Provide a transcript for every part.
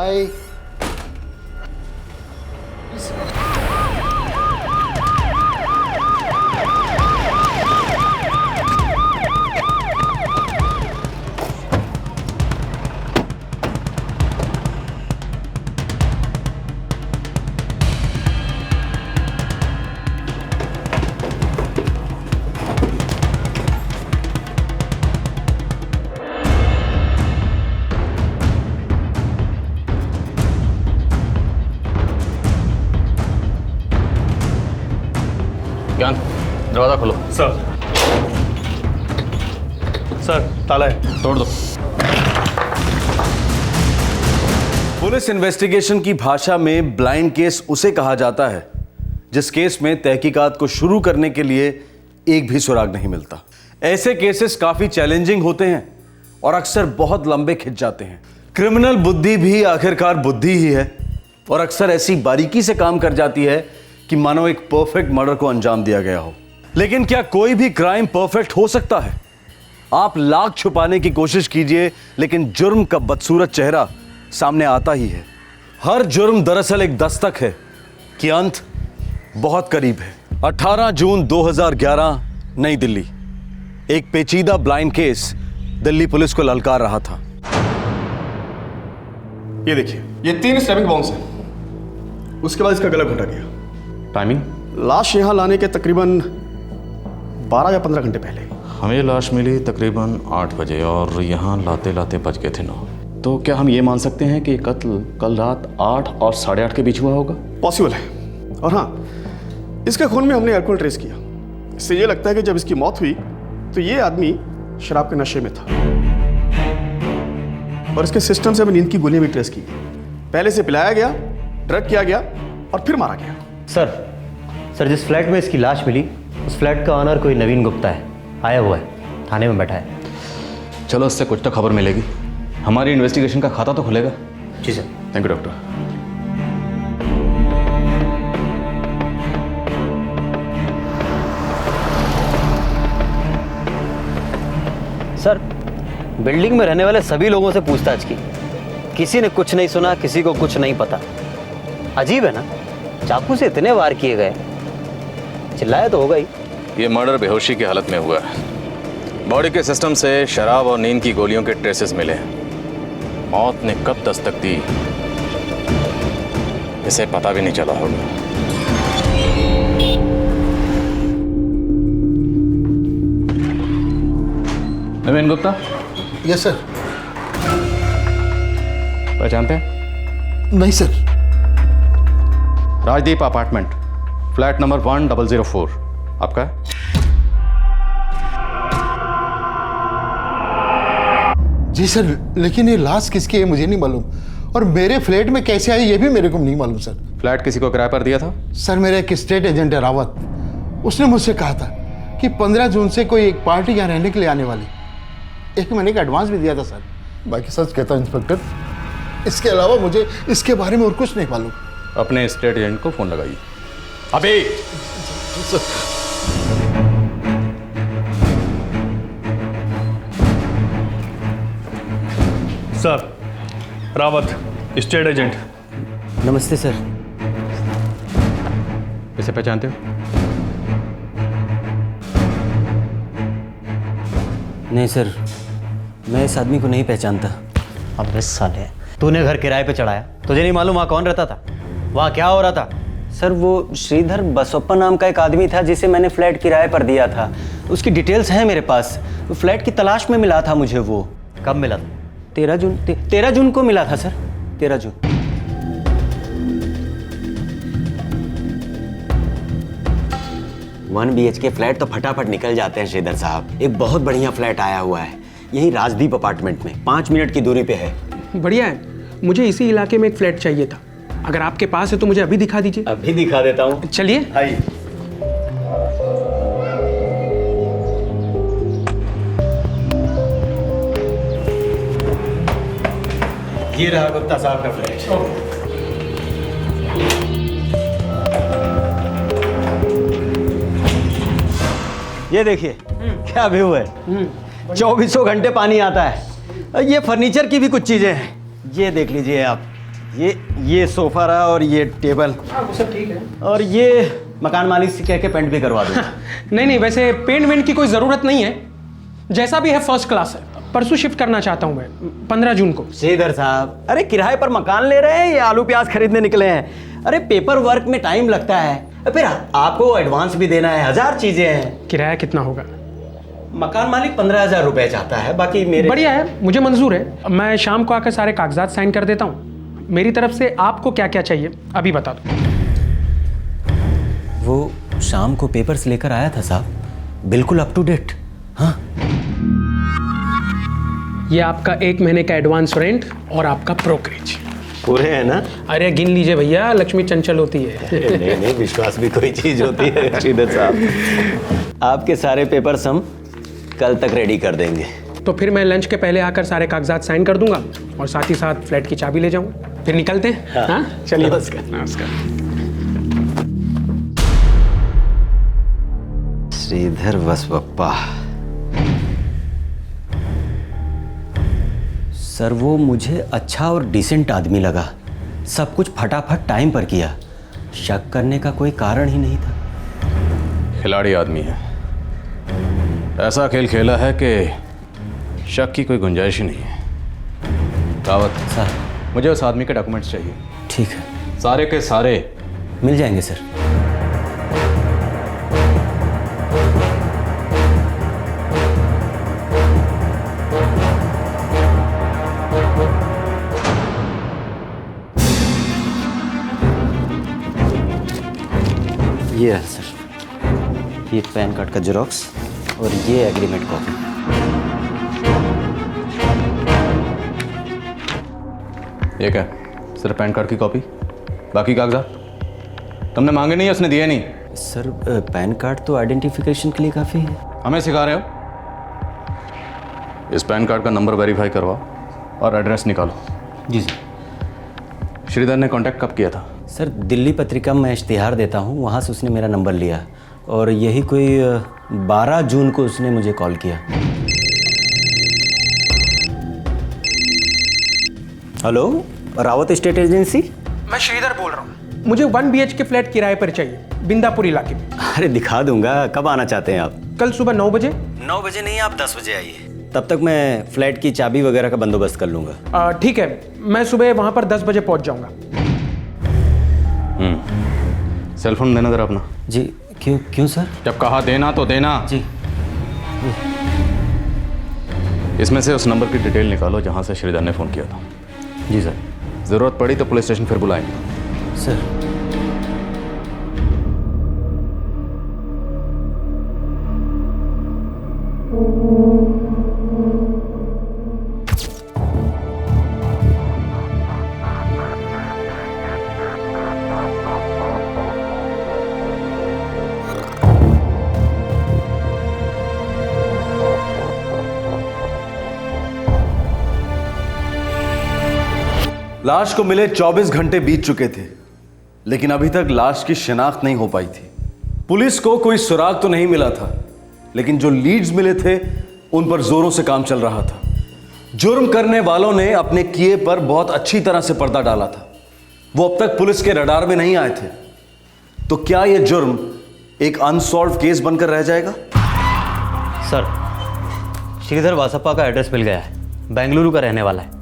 Bye. ज्ञान, दरवाजा खोलो। सर ताला है, तोड़ दो। पुलिस इन्वेस्टिगेशन की भाषा में ब्लाइंड केस उसे कहा जाता है जिस केस में तहकीकात को शुरू करने के लिए एक भी सुराग नहीं मिलता। ऐसे केसेस काफी चैलेंजिंग होते हैं और अक्सर बहुत लंबे खिंच जाते हैं। क्रिमिनल बुद्धि भी आखिरकार बुद्धि ही है और अक्सर ऐसी बारीकी से काम कर जाती है कि मानो एक परफेक्ट मर्डर को अंजाम दिया गया हो। लेकिन क्या कोई भी क्राइम परफेक्ट हो सकता है? आप लाख छुपाने की कोशिश कीजिए लेकिन जुर्म का बदसूरत चेहरा सामने आता ही है। हर जुर्म दरअसल एक दस्तक है कि अंत बहुत करीब है। 18 जून 2011 नई दिल्ली, एक पेचीदा ब्लाइंड केस दिल्ली पुलिस को ललकार रहा था। ये देखिए, ये 3 स्टैबिंग बाउंस हैं। उसके बाद इसका गला घोटा गया। टाइमिंग? लाश यहाँ लाने के तकरीबन 12 या 15 घंटे पहले। हमें लाश मिली तकरीबन 8 बजे और यहाँ लाते लाते बज गए थे 9। तो क्या हम ये मान सकते हैं कि कत्ल कल रात 8 और 8:30 के बीच हुआ होगा? पॉसिबल है। और हाँ, इसके खून में हमने अल्कोहल ट्रेस किया। इससे ये लगता है कि जब इसकी मौत हुई तो ये आदमी शराब के नशे में था। और इसके सिस्टम से हमें नींद की गोलियां भी ट्रेस की। पहले से पिलाया गया, ड्रग किया गया और फिर मारा गया। सर जिस फ्लैट में इसकी लाश मिली उस फ्लैट का ऑनर कोई नवीन गुप्ता है, आया हुआ है, थाने में बैठा है। चलो, इससे कुछ तो खबर मिलेगी। हमारी इन्वेस्टिगेशन का खाता तो खुलेगा। जी sir. Thank you doctor. Sir, building में रहने वाले सभी लोगों से पूछताछ की, किसी ने कुछ नहीं सुना, किसी को कुछ नहीं पता। अजीब है ना, चाकू से इतने वार किए गए, चिल्लाया तो होगा ही। ये मर्डर बेहोशी की हालत में हुआ है। बॉडी के सिस्टम से शराब और नींद की गोलियों के ट्रेसेस मिले हैं। मौत ने कब दस्तक दी इसे पता भी नहीं चला होगा। नवीन गुप्ता? Yes sir. पहचानते हैं? नहीं sir. Rajdeep apartment, flat number 1004 आपका है? जी सर, लेकिन ये लाश किसकी है मुझे नहीं मालूम, और मेरे फ्लैट में कैसे आई ये भी मेरे को नहीं मालूम सर। फ्लैट किसी को किराए पर दिया था? सर, मेरा एक स्टेट एजेंट है रावत, उसने मुझसे कहा था कि 15 जून से कोई एक पार्टी यहाँ रहने के लिए आने वाली। 1 महीने का एडवांस भी दिया था सर। बाकी सच कहता हूँ इंस्पेक्टर, इसके अलावा मुझे इसके बारे में और कुछ नहीं मालूम। अपने स्टेट एजेंट को फोन लगाइए अभी। Sir, Rawat, state agent. नमस्ते सर। इसे पहचानते हो? नहीं सर, मैं इस आदमी को नहीं पहचानता। अब इस साले, तूने घर किराए पे चढ़ाया, तुझे नहीं मालूम वहाँ कौन रहता था, वहाँ क्या हो रहा था? सर, वो श्रीधर बसोप्पा नाम का एक आदमी था जिसे मैंने फ्लैट किराए पर दिया था। उसकी डिटेल्स हैं मेरे पास। फ्लैट की तलाश में मिला था मुझे वो। कब मिला था? 13 जून को मिला था सर, 13 जून। वन BHK फ्लैट तो फटाफट निकल जाते हैं श्रीधर साहब। एक बहुत बढ़िया फ्लैट आया हुआ है, यही राजदीप अपार्टमेंट में, 5 मिनट की दूरी पे है। बढ़िया है। मुझे इसी इलाके में एक फ्लैट चाहिए था। अगर आपके पास है तो मुझे अभी दिखा दीजिए। अभी दिखा देता हूँ, चलिए। आइए। ये रहा गुप्ता साहब का फ्लैट। ये देखिए क्या व्यू है, 24 घंटे पानी आता है। ये फर्नीचर की भी कुछ चीजें हैं, ये देख लीजिए आप। ये सोफा रहा और ये टेबल, वो सब ठीक है। और ये मकान मालिक से कह के पेंट भी करवा दूंगा। नहीं, वैसे पेंट वेंट की कोई ज़रूरत नहीं है, जैसा भी है फर्स्ट क्लास है। परसों शिफ्ट करना चाहता हूँ मैं, 15 जून को। श्रीधर साहब, अरे किराए पर मकान ले रहे हैं या आलू प्याज खरीदने निकले हैं? अरे पेपर वर्क में टाइम लगता है, फिर आपको एडवांस भी देना है, 1000 चीजें हैं। किराया कितना होगा? मकान मालिक 15,000 रुपए चाहता है, बाकी मेरे। बढ़िया है, मुझे मंजूर है। मैं शाम को आकर सारे कागजात साइन कर देता हूँ। मेरी तरफ से आपको क्या क्या चाहिए अभी बता दो। वो शाम को पेपर्स लेकर आया था साहब, बिल्कुल अप टू डेट। हाँ, ये आपका 1 महीने का एडवांस रेंट और आपका ब्रोकरेज पूरे हैं ना? अरे गिन लीजिए भैया, लक्ष्मी चंचल होती है। नहीं, विश्वास भी कोई चीज होती है श्रीधर साहब। आपके सारे पेपर्स हम कल तक रेडी कर देंगे। तो फिर मैं लंच के पहले आकर सारे कागजात साइन कर दूंगा और साथ ही साथ फ्लैट की चाबी ले जाऊंगा। फिर निकलते हैं। हाँ, चलिए। नमस्कार। श्रीधर बसवप्पा सर, वो मुझे अच्छा और डिसेंट आदमी लगा। सब कुछ फटाफट टाइम पर किया, शक करने का कोई कारण ही नहीं था। खिलाड़ी आदमी है, ऐसा खेल खेला है कि शक की कोई गुंजाइश ही नहीं है। रावत सर, मुझे उस आदमी के डॉक्यूमेंट्स चाहिए, ठीक है। सारे के सारे। मिल जाएंगे सर। ये है सर, ये पैन कार्ड का जेरोक्स और ये एग्रीमेंट कॉपी। ये क्या? सिर्फ पैन कार्ड की कॉपी, बाकी कागजात तुमने मांगे नहीं, उसने दिए नहीं। सर, पैन कार्ड तो आइडेंटिफिकेशन के लिए काफ़ी है। हमें सिखा रहे हो? इस पैन कार्ड का नंबर वेरीफाई करवाओ और एड्रेस निकालो। जी सर। श्रीधर ने कांटेक्ट कब किया था? सर, दिल्ली पत्रिका में इश्तिहार देता हूँ, वहाँ से उसने मेरा नंबर लिया और यही कोई 12 जून को उसने मुझे कॉल किया। Hello, Rawat state agency? मैं श्रीधर बोल रहा हूँ। मुझे 1 BHK फ्लैट किराए पर चाहिए, बिंदापुर इलाके में। अरे दिखा दूंगा, कब आना चाहते हैं आप? कल सुबह 9 बजे। 9 बजे नहीं, आप 10 बजे आइए, तब तक मैं फ्लैट की चाबी वगैरह का बंदोबस्त कर लूँगा। ठीक है, मैं सुबह वहाँ पर 10 बजे पहुँच जाऊँगा। सेल फोन देना जरा अपना। जी, क्यों सर? जब कहा देना तो देना। जी। इसमें से उस नंबर की डिटेल निकालो जहाँ से श्रीधर ने फ़ोन किया था। जी सर। ज़रूरत पड़ी तो पुलिस स्टेशन फिर बुलाएंगे। सर, लाश को मिले 24 घंटे बीत चुके थे, लेकिन अभी तक लाश की शिनाख्त नहीं हो पाई थी। पुलिस को कोई सुराग तो नहीं मिला था, लेकिन जो लीड्स मिले थे उन पर जोरों से काम चल रहा था। जुर्म करने वालों ने अपने किए पर बहुत अच्छी तरह से पर्दा डाला था। वो अब तक पुलिस के रडार में नहीं आए थे। तो क्या यह जुर्म एक अनसॉल्व केस बनकर रह जाएगा? सर, श्रीधर वासप्पा का एड्रेस मिल गया है, बेंगलुरु का रहने वाला है।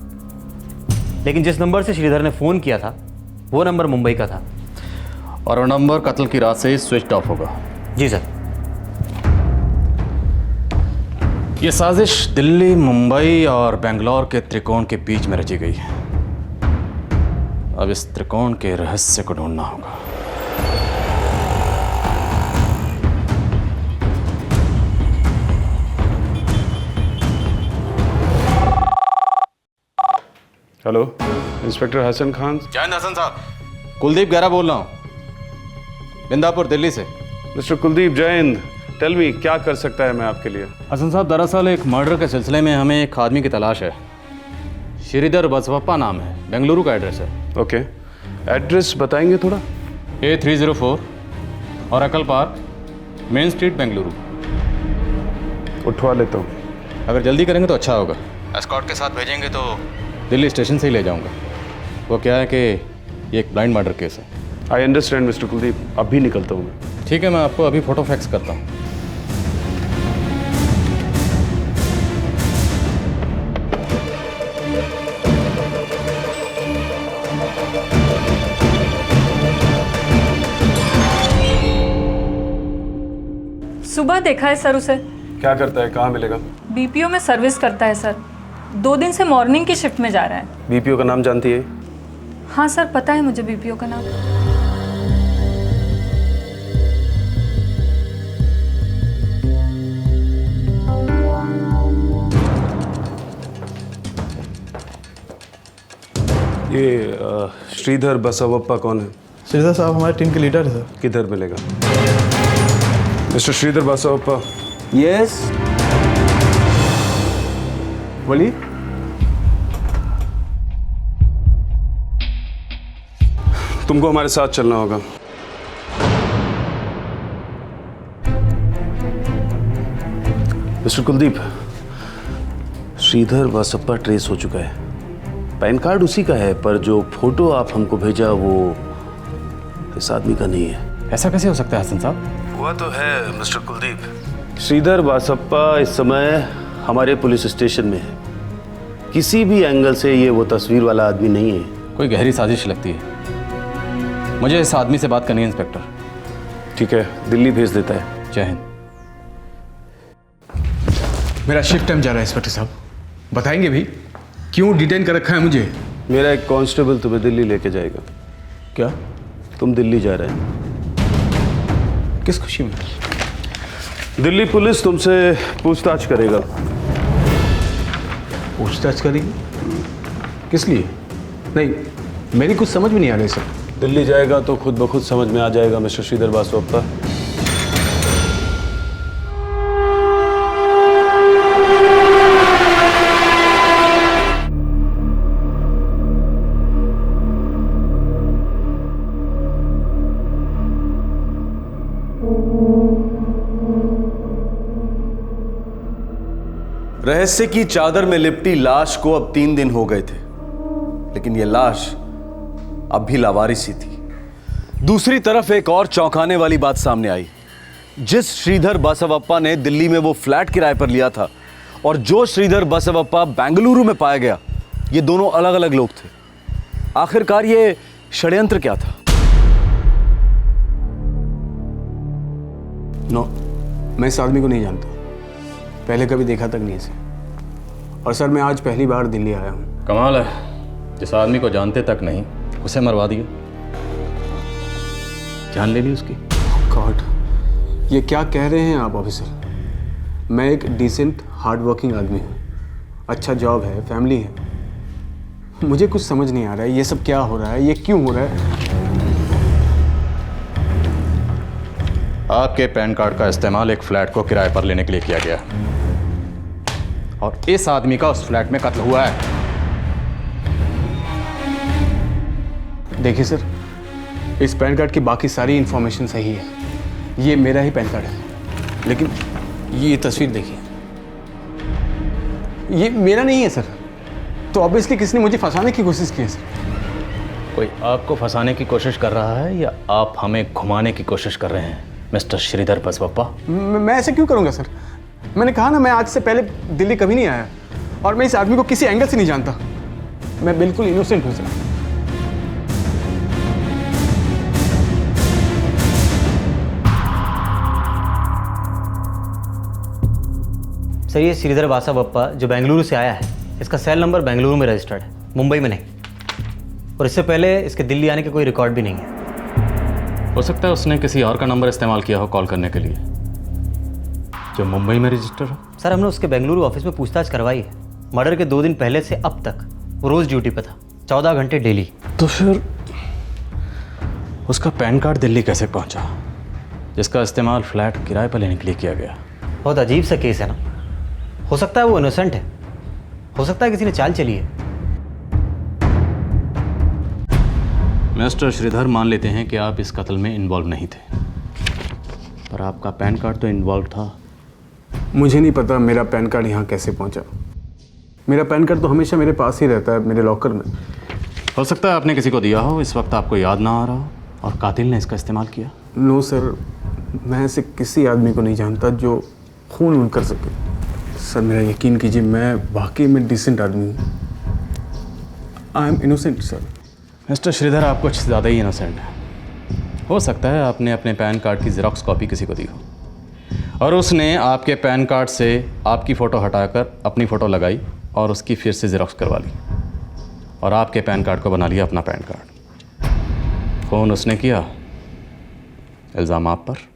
लेकिन जिस नंबर से श्रीधर ने फ़ोन किया था वो नंबर मुंबई का था। और वो नंबर कत्ल की रात से ही स्विच ऑफ होगा। जी सर। ये साजिश दिल्ली, मुंबई और बेंगलोर के त्रिकोण के बीच में रची गई है। अब इस त्रिकोण के रहस्य को ढूंढना होगा। Hello, inspector Hasan Khan. जयंत हसन साहब, कुलदीप गहरा बोल रहा हूँ, बिंदापुर दिल्ली से। मिस्टर कुलदीप, जय हिंद। टेल मी, क्या कर सकता है मैं आपके लिए? हसन साहब, दरअसल एक मर्डर के सिलसिले में हमें एक आदमी की तलाश है। श्रीधर बसवप्पा नाम है, बेंगलुरु का एड्रेस है। ओके, एड्रेस बताएंगे थोड़ा? A304 और अकल पार्क, मेन स्ट्रीट, बेंगलुरु। उठवा लेता हूँ। अगर जल्दी करेंगे तो अच्छा होगा। एस्कॉर्ट के साथ भेजेंगे तो दिल्ली स्टेशन से ही ले जाऊंगा। वो क्या है कि ये एक ब्लाइंड मर्डर केस है। आई अंडरस्टैंड मिस्टर कुलदीप, अब भी निकलता हूँ मैं। ठीक है, मैं आपको अभी फ़ोटो फैक्स करता हूँ। सुबह देखा है सर उसे। क्या करता है, कहाँ मिलेगा? बीपीओ में सर्विस करता है सर। 2 दिन से मॉर्निंग की शिफ्ट में जा रहा है। बीपीओ का नाम जानती है? हाँ सर, पता है मुझे बीपीओ का नाम। ये श्रीधर बसवप्पा कौन है? श्रीधर साहब हमारे टीम के लीडर है सर। किधर मिलेगा? मिस्टर श्रीधर बसवप्पा। यस। बोलिए। तुमको हमारे साथ चलना होगा। मिस्टर कुलदीप, श्रीधर बसप्पा ट्रेस हो चुका है। पैन कार्ड उसी का है, पर जो फोटो आप हमको भेजा वो इस आदमी का नहीं है। ऐसा कैसे हो सकता है हसन साहब? हुआ तो है मिस्टर कुलदीप। श्रीधर बसप्पा इस समय हमारे पुलिस स्टेशन में है। किसी भी एंगल से ये वो तस्वीर वाला आदमी नहीं है। कोई गहरी साजिश लगती है। मुझे इस आदमी से बात करनी है इंस्पेक्टर। ठीक है, दिल्ली भेज देता है। जय हिंद। मेरा शिफ्ट टाइम जा रहा है इंस्पेक्टर साहब, बताएंगे भी क्यों डिटेन कर रखा है मुझे? मेरा एक कांस्टेबल तुम्हें दिल्ली लेके जाएगा। क्या? तुम दिल्ली जा रहे हैं? किस खुशी में? दिल्ली पुलिस तुमसे पूछताछ करेगा। पूछताछ करेगी? किस लिए? नहीं, मेरी कुछ समझ में नहीं आ रही सर। दिल्ली जाएगा तो खुद ब खुद समझ में आ जाएगा मिस्टर श्रीधर बसवप्पा। रहस्य की चादर में लिपटी लाश को अब 3 दिन हो गए थे, लेकिन यह लाश अब भी लावारिस ही थी। दूसरी तरफ एक और चौंकाने वाली बात सामने आई। जिस श्रीधर बसवप्पा ने दिल्ली में वो फ्लैट किराए पर लिया था और जो श्रीधर बसवप्पा बेंगलुरु में पाया गया, ये दोनों अलग अलग लोग थे। आखिरकार ये षड्यंत्र क्या था? नो, मैं इस आदमी को नहीं जानता, पहले कभी देखा तक नहीं इसे। और सर मैं आज पहली बार दिल्ली आया हूँ। कमाल है, जिस आदमी को जानते तक नहीं उसे मरवा दिया, जान ले ली उसकी। गॉड, ये क्या कह रहे हैं आप ऑफिसर? मैं एक डिसेंट हार्ड वर्किंग आदमी हूँ, अच्छा जॉब है, फैमिली है। मुझे कुछ समझ नहीं आ रहा है ये सब क्या हो रहा है, ये क्यों हो रहा है? आपके पैन कार्ड का इस्तेमाल एक फ्लैट को किराए पर लेने के लिए किया गया और इस आदमी का उस फ्लैट में कत्ल हुआ है। देखिए सर, इस पैन कार्ड की बाकी सारी इंफॉर्मेशन सही है, ये मेरा ही पैन कार्ड है, लेकिन ये तस्वीर देखिए, ये मेरा नहीं है सर। तो ऑब्वियसली किसने मुझे फंसाने की कोशिश की है सर। कोई आपको फंसाने की कोशिश कर रहा है या आप हमें घुमाने की कोशिश कर रहे हैं मिस्टर श्रीधर बसवप्पा? मैं ऐसे क्यों करूंगा सर? मैंने कहा ना, मैं आज से पहले दिल्ली कभी नहीं आया और मैं इस आदमी को किसी एंगल से नहीं जानता। मैं बिल्कुल इनोसेंट हूं सर। सर ये श्रीधर बसवप्पा जो बेंगलुरु से आया है, इसका सेल नंबर बेंगलुरु में रजिस्टर्ड है, मुंबई में नहीं। और इससे पहले इसके दिल्ली आने के कोई रिकॉर्ड भी नहीं है। हो सकता है उसने किसी और का नंबर इस्तेमाल किया हो कॉल करने के लिए, जो मुंबई में रजिस्टर हो। सर हमने उसके बेंगलुरु ऑफिस में पूछताछ करवाई है। मर्डर के 2 दिन पहले से अब तक वो रोज़ ड्यूटी पे था, 14 घंटे डेली। तो फिर उसका पैन कार्ड दिल्ली कैसे पहुंचा, जिसका इस्तेमाल फ्लैट किराए पर लेने के लिए किया गया? बहुत अजीब सा केस है ना। हो सकता है वो इनोसेंट है, हो सकता है किसी ने चाल चली है। मिस्टर श्रीधर, मान लेते हैं कि आप इस कत्ल में इन्वॉल्व नहीं थे, पर आपका पैन कार्ड तो इन्वॉल्व था। मुझे नहीं पता मेरा पैन कार्ड यहाँ कैसे पहुँचा। मेरा पैन कार्ड तो हमेशा मेरे पास ही रहता है, मेरे लॉकर में। हो सकता है आपने किसी को दिया हो, इस वक्त आपको याद ना आ रहा हो और कातिल ने इसका इस्तेमाल किया। नो सर, मैं ऐसे किसी आदमी को नहीं जानता जो खून वून कर सके। सर मेरा यकीन कीजिए, मैं वाकई में डिसेंट आदमी हूँ। I am innocent sir. Mister Sridhar, आप कुछ ज़्यादा ही इनोसेंट हैं। हो सकता है आपने अपने पैन कार्ड की ज़ेरॉक्स कॉपी किसी को दी हो और उसने आपके पैन कार्ड से आपकी फ़ोटो हटाकर अपनी फ़ोटो लगाई और उसकी फिर से ज़ेरॉक्स करवा ली और आपके पैन कार्ड को बना लिया अपना पैन कार्ड। फ़ोन उसने किया, इल्ज़ाम आप पर।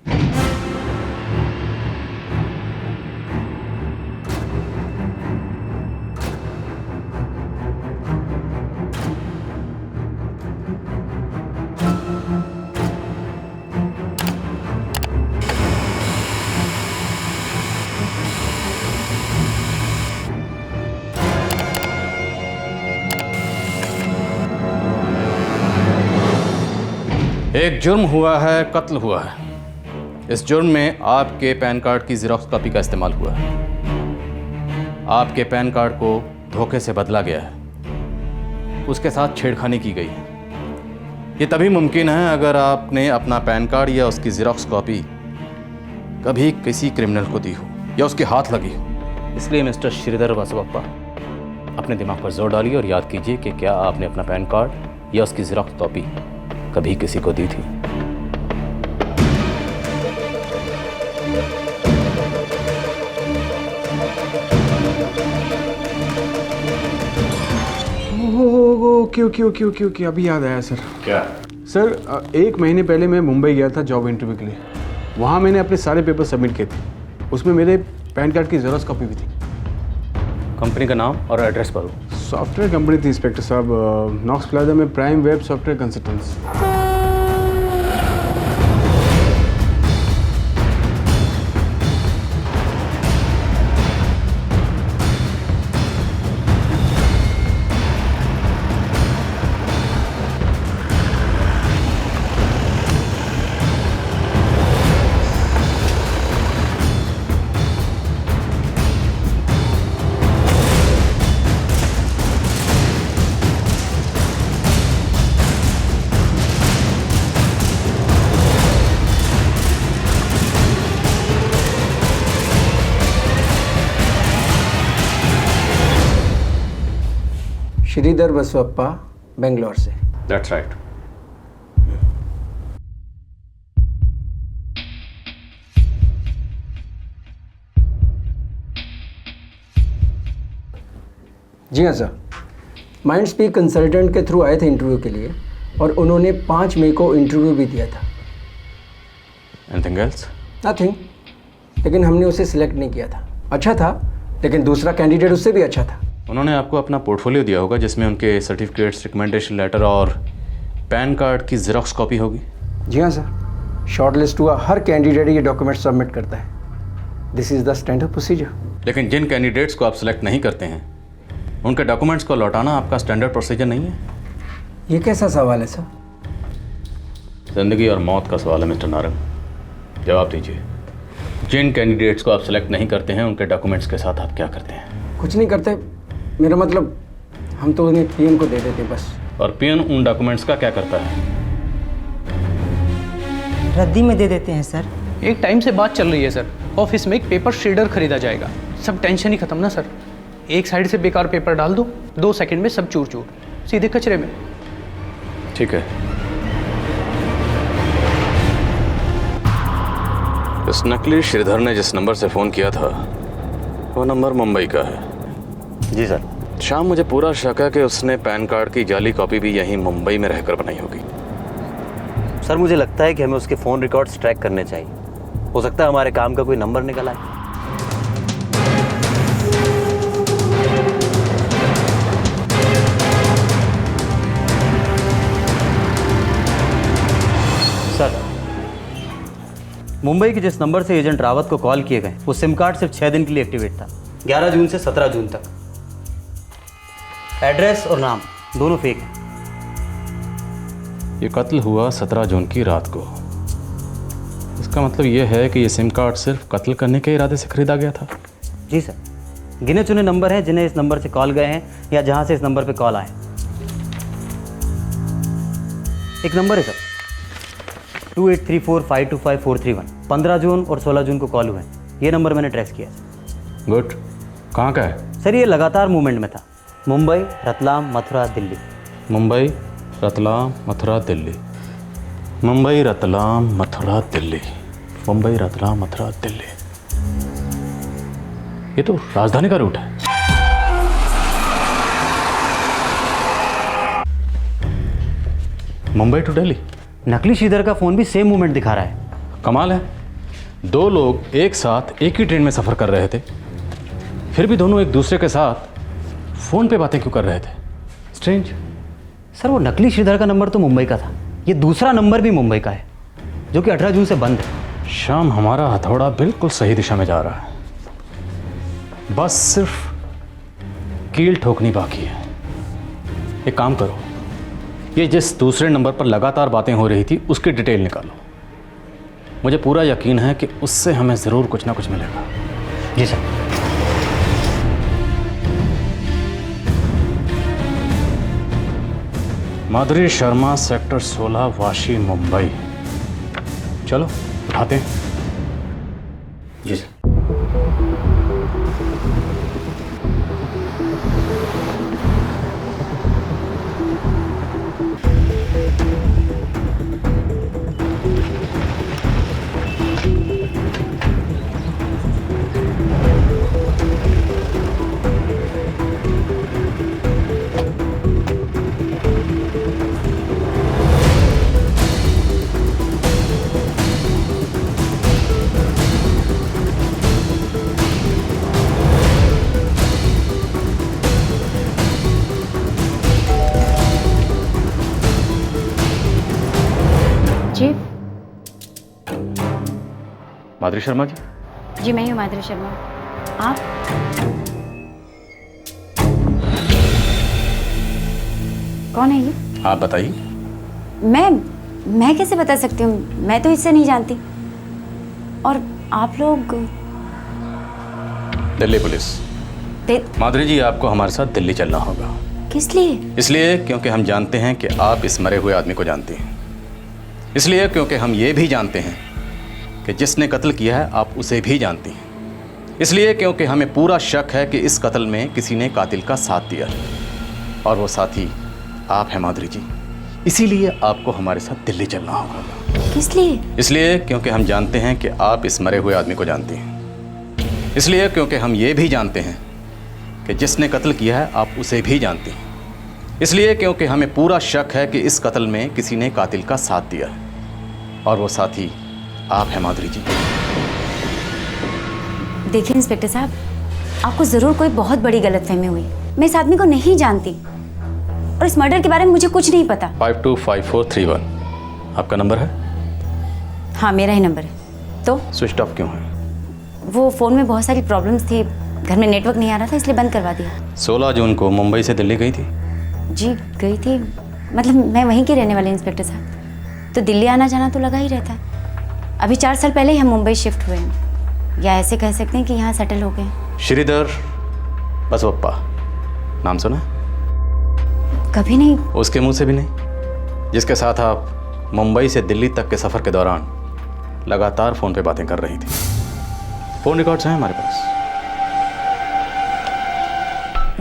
एक जुर्म हुआ है, कत्ल हुआ है। इस जुर्म में आपके पैन कार्ड की ज़ेरॉक्स कॉपी का इस्तेमाल हुआ है। आपके पैन कार्ड को धोखे से बदला गया है, उसके साथ छेड़खानी की गई है। ये तभी मुमकिन है अगर आपने अपना पैन कार्ड या उसकी ज़ेरॉक्स कॉपी कभी किसी क्रिमिनल को दी हो या उसके हाथ लगी हो। इसलिए मिस्टर श्रीधर बसवप्पा, अपने दिमाग पर जोर डालिए और याद कीजिए कि क्या आपने अपना पैन कार्ड या उसकी ज़ेरॉक्स कॉपी कभी किसी को दी थी। ओके, अभी याद आया सर। क्या? सर 1 महीने पहले मैं मुंबई गया था जॉब इंटरव्यू के लिए। वहाँ मैंने अपने सारे पेपर सबमिट किए थे। उसमें मेरे पैन कार्ड की ज़ेरॉक्स कॉपी भी थी। कंपनी का नाम और एड्रेस पर सॉफ्टवेयर कंपनी थी इंस्पेक्टर साहब, नॉक्स प्लाजा में Prime Web Software Consultants. Sridhar Basavappa, Bangalore से। That's right. जी हाँ सर, माइंड स्पीक कंसल्टेंट के थ्रू आए थे इंटरव्यू के लिए और उन्होंने 5 मई को इंटरव्यू भी दिया था। Anything else? नथिंग, लेकिन हमने उसे सिलेक्ट नहीं किया था। अच्छा था, लेकिन दूसरा कैंडिडेट उससे भी अच्छा था। उन्होंने आपको अपना पोर्टफोलियो दिया होगा जिसमें उनके सर्टिफिकेट्स, रिकमेंडेशन लेटर और पैन कार्ड की ज़ेरॉक्स कॉपी होगी। जी हाँ सर, शॉर्ट लिस्ट हुआ हर कैंडिडेट ये डॉक्यूमेंट सबमिट करता है। This is the standard procedure. लेकिन जिन कैंडिडेट्स को आप सिलेक्ट नहीं करते हैं उनके डॉक्यूमेंट्स को लौटाना आपका स्टैंडर्ड प्रोसीजर नहीं है। ये कैसा सवाल है सर? ज़िंदगी और मौत का सवाल है मिस्टर नारंग, जवाब दीजिए। जिन कैंडिडेट्स को आप सिलेक्ट नहीं करते हैं उनके डॉक्यूमेंट्स के साथ आप क्या करते हैं? कुछ नहीं करते, मेरा मतलब हम तो उन्हें पीएम को दे देते बस। और पीएन उन डॉक्यूमेंट्स का क्या करता है? रद्दी में दे देते हैं सर। एक टाइम से बात चल रही है सर, ऑफिस में एक पेपर शेडर खरीदा जाएगा। सब टेंशन ही खत्म ना सर। एक साइड से बेकार पेपर डाल दो, 2 सेकंड में सब चूर चूर, सीधे कचरे में। ठीक है। इस नकली श्रीधर ने जिस नंबर से फ़ोन किया था वो नंबर मुंबई का है। जी सर। शाम मुझे पूरा शक है कि उसने पैन कार्ड की जाली कॉपी भी यहीं मुंबई में रहकर बनाई होगी। सर मुझे लगता है कि हमें उसके फ़ोन रिकॉर्ड्स ट्रैक करने चाहिए। हो सकता है हमारे काम का कोई नंबर निकल आए। सर, मुंबई के जिस नंबर से एजेंट रावत को कॉल किए गए वो सिम कार्ड सिर्फ 6 दिन के लिए एक्टिवेट था, 11 जून से 17 जून तक। एड्रेस और नाम दोनों फेक हैं। ये कत्ल हुआ 17 जून की रात को। इसका मतलब ये है कि ये सिम कार्ड सिर्फ कत्ल करने के इरादे से खरीदा गया था। जी सर, गिने चुने नंबर हैं जिन्हें इस नंबर से कॉल गए हैं या जहां से इस नंबर पे कॉल आए। एक नंबर है सर, 2834525431। 15 जून और 16 जून को कॉल हुए हैं। ये नंबर मैंने ट्रेस किया। गुड। कहाँ का है? सर ये लगातार मूवमेंट में था। मुंबई, रतलाम, मथुरा, दिल्ली। मुंबई, रतलाम, मथुरा, दिल्ली। मुंबई, रतलाम, मथुरा, दिल्ली। मुंबई, रतलाम, मथुरा, दिल्ली। ये तो राजधानी का रूट है। मुंबई टू दिल्ली। नकली श्रीधर का फ़ोन भी सेम मूवमेंट दिखा रहा है। कमाल है, दो लोग एक साथ एक ही ट्रेन में सफ़र कर रहे थे, फिर भी दोनों एक दूसरे के साथ फ़ोन पे बातें क्यों कर रहे थे? स्ट्रेंज। सर वो नकली श्रीधर का नंबर तो मुंबई का था, ये दूसरा नंबर भी मुंबई का है जो कि 18 जून से बंद है। शाम, हमारा हथौड़ा बिल्कुल सही दिशा में जा रहा है, बस सिर्फ कील ठोकनी बाकी है। एक काम करो, ये जिस दूसरे नंबर पर लगातार बातें हो रही थी उसकी डिटेल निकालो। मुझे पूरा यकीन है कि उससे हमें ज़रूर कुछ ना कुछ मिलेगा। जी सर। माधुरी शर्मा, सेक्टर 16, वाशी, मुंबई। चलो उठाते हैं। जी सर। माधुरी शर्मा जी? जी मैं ही हूँ माधुरी शर्मा। आप? कौन है ये? आप बताइए। मैं कैसे बता सकती हूँ, मैं तो इससे नहीं जानती। और आप लोग? दिल्ली पुलिस। माधुरी जी, आपको हमारे साथ दिल्ली चलना होगा। किस लिए? इसलिए क्योंकि हम जानते हैं कि आप इस मरे हुए आदमी को जानती हैं। इसलिए क्योंकि हम ये भी जानते हैं कि जिसने कत्ल किया है आप उसे भी जानती हैं। इसलिए क्योंकि हमें पूरा शक है कि इस कत्ल में किसी ने कातिल का साथ दिया है, और वो साथी आप हैं माधुरी जी। इसीलिए आपको हमारे साथ दिल्ली चलना होगा। किस लिए? इसलिए क्योंकि हम जानते हैं कि आप इस मरे हुए आदमी को जानती हैं। इसलिए क्योंकि हम ये भी जानते हैं कि जिसने कत्ल किया है आप उसे भी जानती हैं। इसलिए क्योंकि हमें पूरा शक है कि इस कत्ल में किसी ने कातिल का साथ दिया है, और वो साथी आप हैं माधुरी जी। देखिए इंस्पेक्टर साहब, आपको ज़रूर कोई बहुत बड़ी गलतफहमी हुई। मैं इस आदमी को नहीं जानती और इस मर्डर के बारे में मुझे कुछ नहीं पता। 525431 आपका नंबर है? हाँ मेरा ही नंबर है। तो स्विच ऑफ क्यों है? वो फ़ोन में बहुत सारी प्रॉब्लम्स थी, घर में नेटवर्क नहीं आ रहा था, इसलिए बंद करवा दिया। 16 जून को मुंबई से दिल्ली गई थी? जी गई थी, मतलब मैं वहीं की रहने वाली इंस्पेक्टर साहब, तो दिल्ली आना जाना तो लगा ही रहता है। अभी 4 साल पहले ही हम मुंबई शिफ्ट हुए हैं, या ऐसे कह सकते हैं कि यहाँ सेटल हो गए। श्रीधर बसवप्पा नाम सुना? कभी नहीं। उसके मुंह से भी नहीं, जिसके साथ आप मुंबई से दिल्ली तक के सफ़र के दौरान लगातार फ़ोन पे बातें कर रही थी। फ़ोन रिकॉर्ड्स हैं हमारे पास।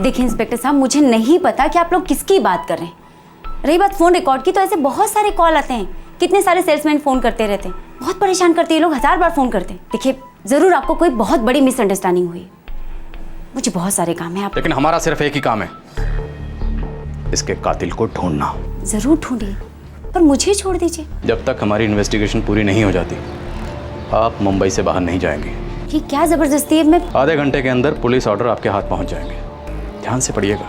देखिए इंस्पेक्टर साहब, मुझे नहीं पता कि आप लोग किसकी बात कर रहे हैं। रही बात फ़ोन रिकॉर्ड की, तो ऐसे बहुत सारे कॉल आते हैं, कितने सारे सेल्समैन फ़ोन करते रहते हैं, बहुत परेशान करते हैं लोग, 1000 बार फ़ोन करते हैं। देखिए ज़रूर आपको कोई बहुत बड़ी मिसअंडरस्टैंडिंग हुई, मुझे बहुत सारे काम है। लेकिन हमारा सिर्फ एक ही काम है, इसके कातिल को ढूंढना। ज़रूर ढूंढिए, पर मुझे छोड़ दीजिए। जब तक हमारी इन्वेस्टिगेशन पूरी नहीं हो जाती आप मुंबई से बाहर नहीं जाएंगे। ये क्या ज़बरदस्ती है? मैं आधे घंटे के अंदर पुलिस ऑर्डर आपके हाथ पहुंच जाएंगे, ध्यान से पढ़िएगा।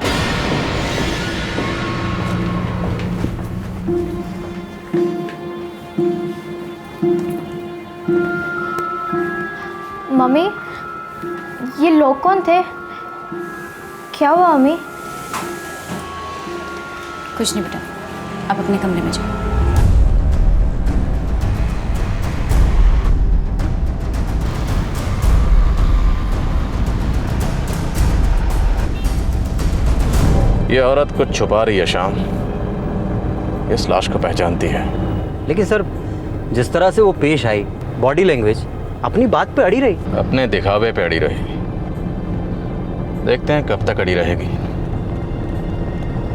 मम्मी, ये लोग कौन थे? क्या हुआ मम्मी? कुछ नहीं बेटा, आप अपने कमरे में जाओ। ये औरत कुछ छुपा रही है शाम। इस लाश को पहचानती है। लेकिन सर, जिस तरह से वो पेश आई, बॉडी लैंग्वेज, अपनी बात पे अड़ी रही। अपने दिखावे पे अड़ी रहेगी। देखते हैं कब तक अड़ी रहेगी।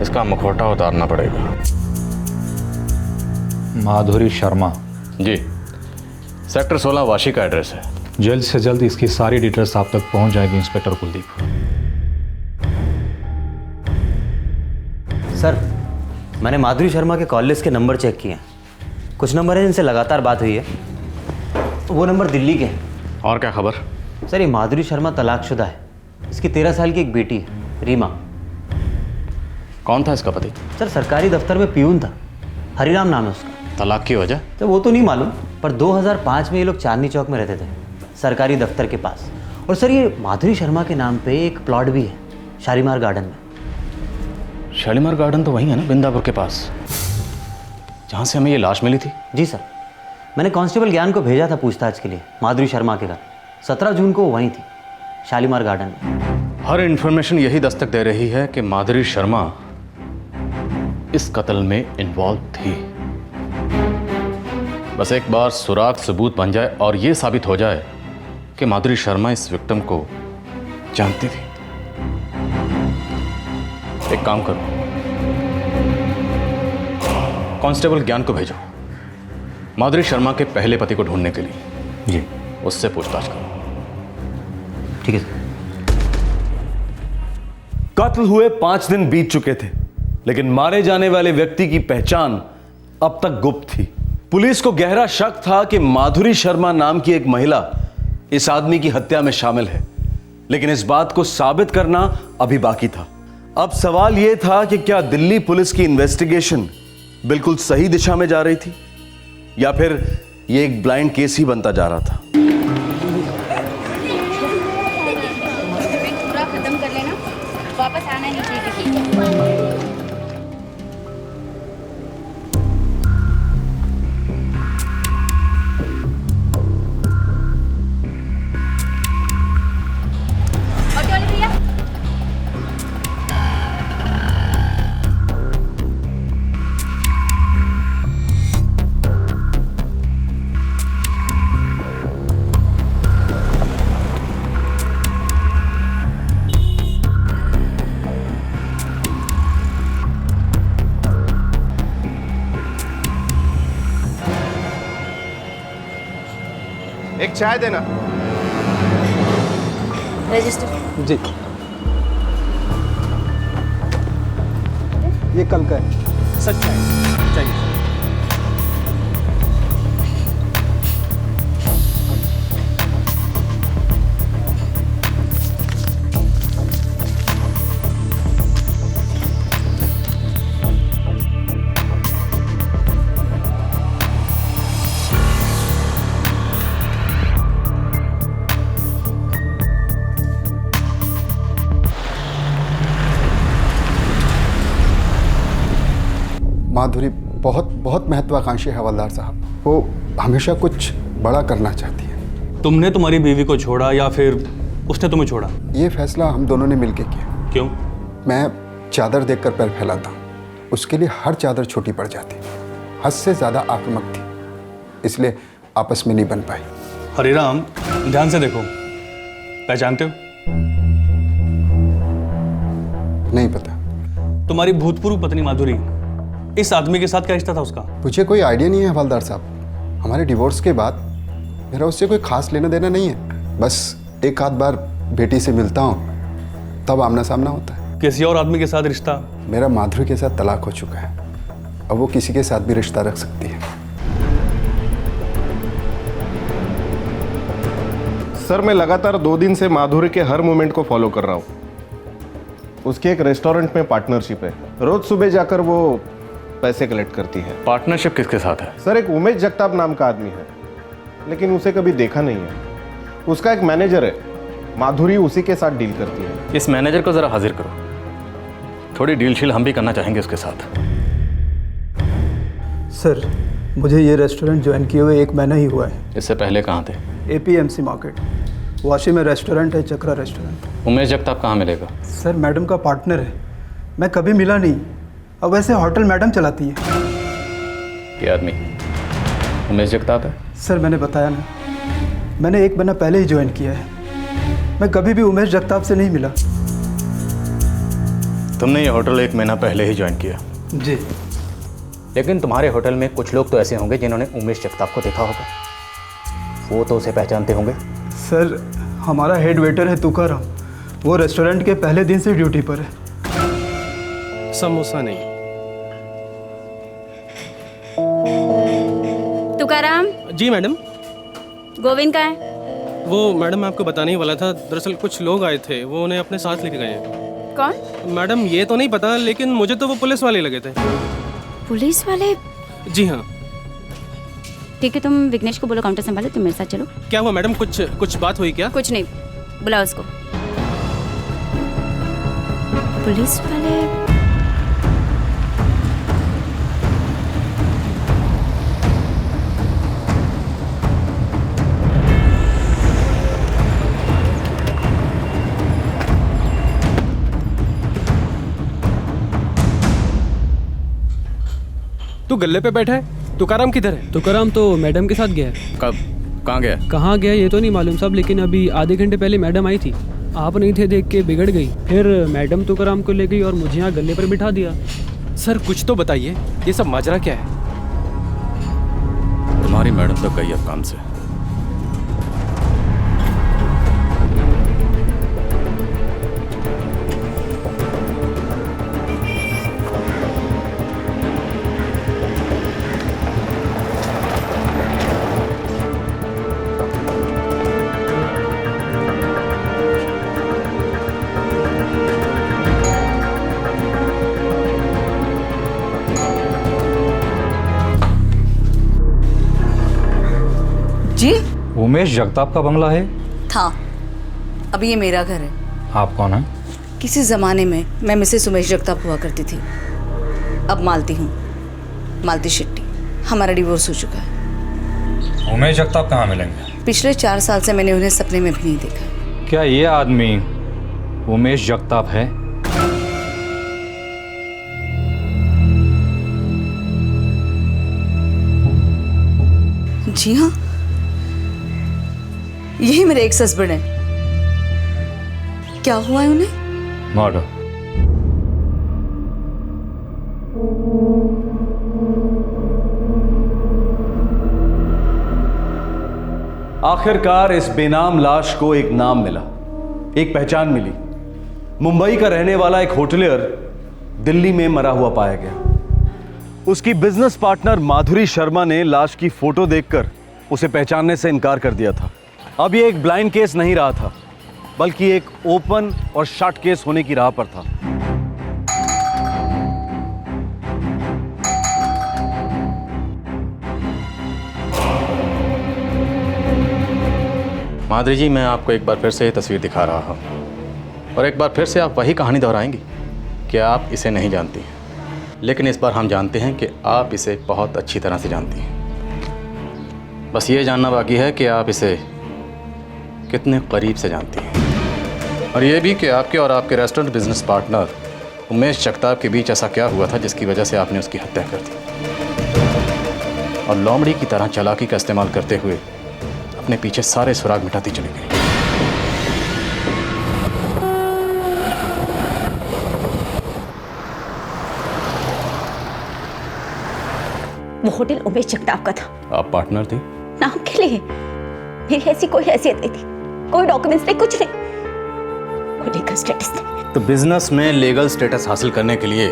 इसका मुखौटा उतारना पड़ेगा। माधुरी शर्मा जी, सेक्टर 16 वाशी का एड्रेस है। जल्द से जल्द इसकी सारी डिटेल्स आप तक पहुंच जाएगी इंस्पेक्टर कुलदीप। सर, मैंने माधुरी शर्मा के कॉल लिस्ट के नंबर चेक किए हैं। कुछ नंबर हैं जिनसे लगातार बात हुई है, वो नंबर दिल्ली के हैं। और क्या खबर? सर, ये माधुरी शर्मा तलाकशुदा है। इसकी 13 साल की एक बेटी है, रीमा। कौन था इसका पति? सर, सरकारी दफ्तर में पियून था, हरिराम नाम है उसका। तलाक की वजह? तो वो तो नहीं मालूम, पर 2005 में ये लोग चांदनी चौक में रहते थे, सरकारी दफ्तर के पास। और सर, ये माधुरी शर्मा के नाम पे एक प्लॉट भी है शालीमार गार्डन में। शालीमार गार्डन तो वहीं है ना, बिंदापुर के पास, जहाँ से हमें ये लाश मिली थी। जी सर, मैंने कांस्टेबल ज्ञान को भेजा था पूछताछ के लिए माधुरी शर्मा के घर। 17 जून को वो वहीं थी, शालीमार गार्डन में। हर इंफॉर्मेशन यही दस्तक दे रही है कि माधुरी शर्मा इस कत्ल में इन्वॉल्व थी। बस एक बार सुराग सबूत बन जाए और ये साबित हो जाए कि माधुरी शर्मा इस विक्टिम को जानती थी। एक काम करो, कांस्टेबल ज्ञान को भेजो माधुरी शर्मा के पहले पति को ढूंढने के लिए। जी, उससे पूछताछ करो। ठीक है सर। कत्ल हुए 5 दिन बीत चुके थे, लेकिन मारे जाने वाले व्यक्ति की पहचान अब तक गुप्त थी। पुलिस को गहरा शक था कि माधुरी शर्मा नाम की एक महिला इस आदमी की हत्या में शामिल है, लेकिन इस बात को साबित करना अभी बाकी था। अब सवाल यह था कि क्या दिल्ली पुलिस की इन्वेस्टिगेशन बिल्कुल सही दिशा में जा रही थी, या फिर यह एक ब्लाइंड केस ही बनता जा रहा था। पूरा खत्म कर लेना, वापस आना नहीं चाहिए। एक चाय देना। रजिस्टर। जी, ये कल का है। सच चाहिए। माधुरी बहुत बहुत महत्वाकांक्षी है हवलदार साहब। वो हमेशा कुछ बड़ा करना चाहती है। तुमने तुम्हारी बीवी को छोड़ा या फिर उसने तुम्हें छोड़ा? ये फैसला हम दोनों ने मिलकर किया। क्यों? मैं चादर देखकर पैर फैलाता हूँ, उसके लिए हर चादर छोटी पड़ जाती। हद से ज़्यादा आक्रामक थी, इसलिए आपस में नहीं बन पाई। हरिराम, ध्यान से देखो, पहचानते हो? नहीं पता। तुम्हारी भूतपूर्व पत्नी माधुरी, इस आदमी के साथ क्या रिश्ता था उसका? मुझे कोई आइडिया नहीं है हवलदार साहब। हमारे डिवोर्स के बाद मेरा उससे कोई खास लेना देना नहीं है। बस एक आध बार बेटी से मिलता हूँ, तब आमना सामना होता है। किसी और आदमी के साथ रिश्ता? मेरा माधुरी के साथ तलाक हो चुका है, अब वो किसी के साथ भी रिश्ता रख सकती है। सर, मैं लगातार 2 दिन से माधुरी के हर मूवमेंट को फॉलो कर रहा हूँ। उसके एक रेस्टोरेंट में पार्टनरशिप है। रोज सुबह जाकर वो पैसे कलेक्ट करती है। पार्टनरशिप किसके साथ है? सर, एक उमेश जगताप नाम का आदमी है, लेकिन उसे कभी देखा नहीं है। उसका एक मैनेजर है, माधुरी उसी के साथ डील करती है। इस मैनेजर को जरा हाजिर करो, थोड़ी डील शील हम भी करना चाहेंगे उसके साथ। सर, मुझे ये रेस्टोरेंट ज्वाइन किए हुए 1 महीना ही हुआ है। इससे पहले कहाँ थे? APMC मार्केट, वाशी में रेस्टोरेंट है, चक्रा रेस्टोरेंट। उमेश जगताप कहाँ मिलेगा? सर, मैडम का पार्टनर है, मैं कभी मिला नहीं। अब वैसे होटल मैडम चलाती है। ये आदमी उमेश जगताप है? सर मैंने बताया ना, मैंने 1 महीना पहले ही ज्वाइन किया है। मैं कभी भी उमेश जगताप से नहीं मिला। तुमने ये होटल 1 महीना पहले ही ज्वाइन किया? जी। लेकिन तुम्हारे होटल में कुछ लोग तो ऐसे होंगे जिन्होंने उमेश जगताप को देखा होगा, वो तो उसे पहचानते होंगे। सर हमारा हेड वेटर है तुकाराम, वो रेस्टोरेंट के पहले दिन से ड्यूटी पर है। समोसा नहीं। तुकाराम। जी मैडम। गोविंद कहाँ है? वो मैडम मैं आपको बताने ही वाला था, दरअसल कुछ लोग आए थे, वो उन्हें अपने साथ लेके गए हैं। कौन? मैडम ये तो नहीं पता, लेकिन मुझे तो वो पुलिस वाले लगे थे। पुलिस वाले? जी हाँ। ठीक है, तुम विघ्नेश को बोलो काउंटर संभालो, तुम मेरे साथ चलो। क्या हुआ मैडम, कुछ बात हुई क्या? कुछ नहीं, बुलाओ उसको। पुलिस वाले? तू गल्ले पे बैठा है, तुकाराम किधर है? तुकाराम तो मैडम के साथ गया है। कब? कहाँ गया? कहाँ गया ये तो नहीं मालूम साहब, लेकिन अभी आधे घंटे पहले मैडम आई थी, आप नहीं थे, देख के बिगड़ गई। फिर मैडम तुकाराम को ले गई और मुझे यहाँ गले पर बिठा दिया। सर कुछ तो बताइए, ये सब माजरा क्या है? तुम्हारी मैडम तो गई अब काम से। जी? उमेश जगताप का बंगला है? था, अभी ये मेरा घर है। आप कौन हैं? किसी ज़माने में मैं मिसेस उमेश जगताप हुआ करती थी, अब मालती हूँ, मालती शेट्टी। हमारा डिवोर्स हो चुका है। उमेश जगताप कहाँ मिलेंगे? पिछले 4 साल से मैंने उन्हें सपने में भी नहीं देखा। क्या ये आदमी उमेश जगताप है? जी हाँ, यही मेरे एक्स हस्बैंड है। क्या हुआ है उन्हें? मर्डर। आखिरकार इस बेनाम लाश को एक नाम मिला, एक पहचान मिली। मुंबई का रहने वाला एक होटलियर दिल्ली में मरा हुआ पाया गया। उसकी बिजनेस पार्टनर माधुरी शर्मा ने लाश की फोटो देखकर उसे पहचानने से इनकार कर दिया था। अब ये एक ब्लाइंड केस नहीं रहा था, बल्कि एक ओपन और शॉर्ट केस होने की राह पर था। माधुरी जी, मैं आपको एक बार फिर से ये तस्वीर दिखा रहा हूँ और एक बार फिर से आप वही कहानी दोहराएंगी कि आप इसे नहीं जानती हैं, लेकिन इस बार हम जानते हैं कि आप इसे बहुत अच्छी तरह से जानती हैं। बस ये जानना बाकी है कि आप इसे कितने करीब से जानती हैं, और ये भी कि आपके और आपके restaurant business partner Umesh Jagtap के बीच ऐसा क्या हुआ था जिसकी वजह से आपने उसकी हत्या कर दी और लोमड़ी की तरह चालाकी का इस्तेमाल करते हुए अपने पीछे सारे सुराग मिटाती चली गई। वो होटल उमेश जगताप का था। आप पार्टनर थी? नाम के लिए मेरी ऐसी कोई हैसियत नहीं थी, कोई डॉक्यूमेंट्स नहीं, कुछ नहीं, कोई लीगल स्टेटस नहीं। तो बिजनेस में लीगल स्टेटस हासिल करने के लिए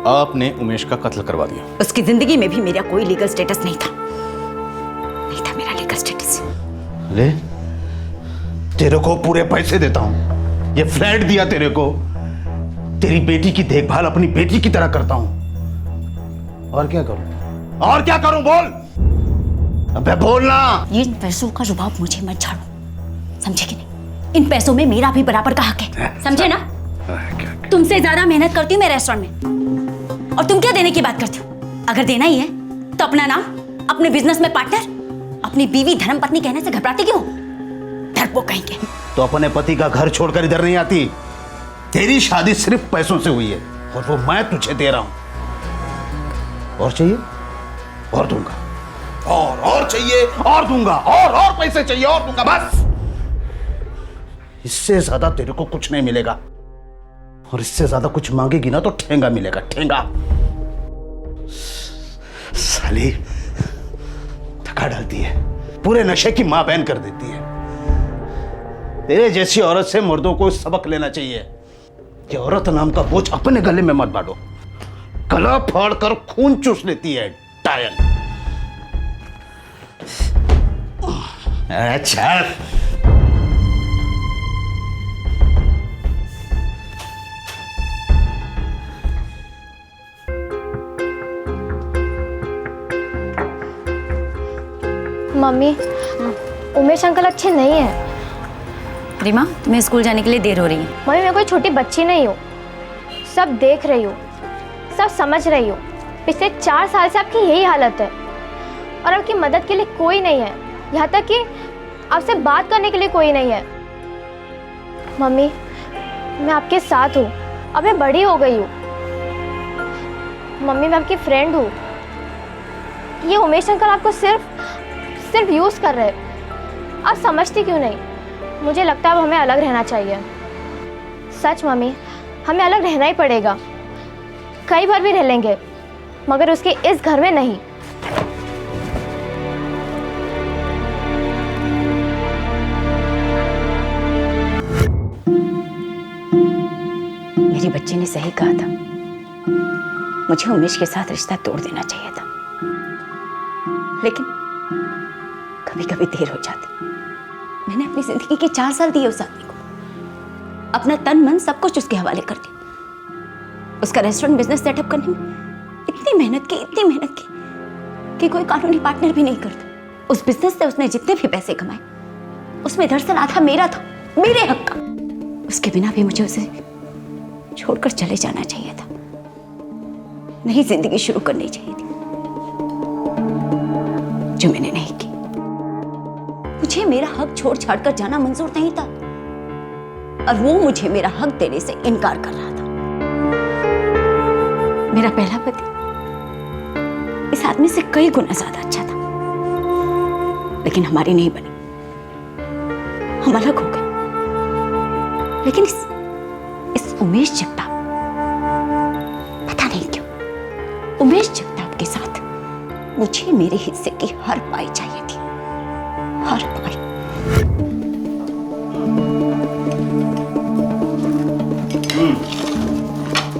आपने उमेश का कत्ल करवा दिया। उसकी जिंदगी में भी मेरा कोई लीगल स्टेटस नहीं था, मेरा लीगल स्टेटस। ले, तेरे को पूरे पैसे देता हूं, ये फ्लैट दिया तेरे को, तेरी बेटी की देखभाल अपनी बेटी की तरह करता हूं। और क्या करूं? और क्या करूं? बोल, अबे बोलना। ये पैसों का रुबाब मुझे मत झाड़ो, समझे कि नहीं? इन पैसों में मेरा भी बराबर का हक है, समझे ना? तुमसे ज्यादा मेहनत करती हूँ मैं रेस्टोरेंट में, और तुम क्या देने की बात करती हो? अगर देना ही है तो अपना नाम, अपने बिजनेस में पार्टनर, अपनी बीवी धर्मपत्नी कहने से घबराती क्यों? डरपोक कहेंगे। तो अपने पति का घर छोड़कर इधर नहीं आती। तेरी शादी सिर्फ पैसों से हुई है, और वो मैं तुझे दे रहा हूं। और चाहिए और दूंगा, और चाहिए और दूंगा, और पैसे चाहिए और दूंगा, बस। इससे ज्यादा तेरे को कुछ नहीं मिलेगा, और इससे ज्यादा कुछ मांगेगी ना तो ठेंगा मिलेगा, ठेंगा। साली थका डालती है, पूरे नशे की मां बहन कर देती है। तेरे जैसी औरत से मर्दों को सबक लेना चाहिए कि औरत नाम का बोझ अपने गले में मत बांटो, गला फाड़ कर खून चूस लेती है, टायल। अच्छा मम्मी, उमेश अंकल अच्छे नहीं हैं। रीमा, तुम्हें स्कूल जाने के लिए देर हो रही है। मम्मी, मैं कोई छोटी बच्ची नहीं हूँ, सब देख रही हूँ, सब समझ रही हूँ। पिछले 4 साल से आपकी यही हालत है और आपकी मदद के लिए कोई नहीं है, यहाँ तक कि आपसे बात करने के लिए कोई नहीं है। मम्मी, मैं आपके साथ हूँ, अब मैं बड़ी हो गई हूँ। मम्मी, मैं आपकी फ्रेंड हूँ। ये उमेश अंकल आपको सिर्फ यूज़ कर रहे हैं। आप समझती क्यों नहीं? मुझे लगता है अब हमें अलग रहना चाहिए। सच मम्मी, हमें अलग रहना ही पड़ेगा। कई बार भी रह लेंगे, मगर उसके इस घर में नहीं। मेरी बच्ची ने सही कहा था, मुझे उमेश के साथ रिश्ता तोड़ देना चाहिए था, लेकिन कभी कभी देर हो जाती। मैंने अपनी जिंदगी के 4 साल दिए उस आदमी को, अपना तन मन सब कुछ उसके हवाले कर दिया। उसका रेस्टोरेंट बिजनेस सेटअप करने में इतनी मेहनत की कि कोई कानूनी पार्टनर भी नहीं करता। उस बिजनेस से उसने जितने भी पैसे कमाए, उसमें दरअसल आधा मेरा था, मेरे हक का। उसके बिना भी मुझे उसे छोड़कर चले जाना चाहिए था, नई जिंदगी शुरू करनी चाहिए थी, जो मैंने नहीं की। मुझे मेरा हक छोड़ छाड़ कर जाना मंजूर नहीं था, और वो मुझे मेरा हक देने से इनकार कर रहा था। मेरा पहला पति इस आदमी से कई गुना ज्यादा अच्छा था, लेकिन हमारी नहीं बनी, हम अलग हो गए। लेकिन इस उमेश जगताप, पता नहीं क्यों, उमेश जगताप के साथ मुझे मेरे हिस्से की हर पाई चाहिए थी, हर पाई।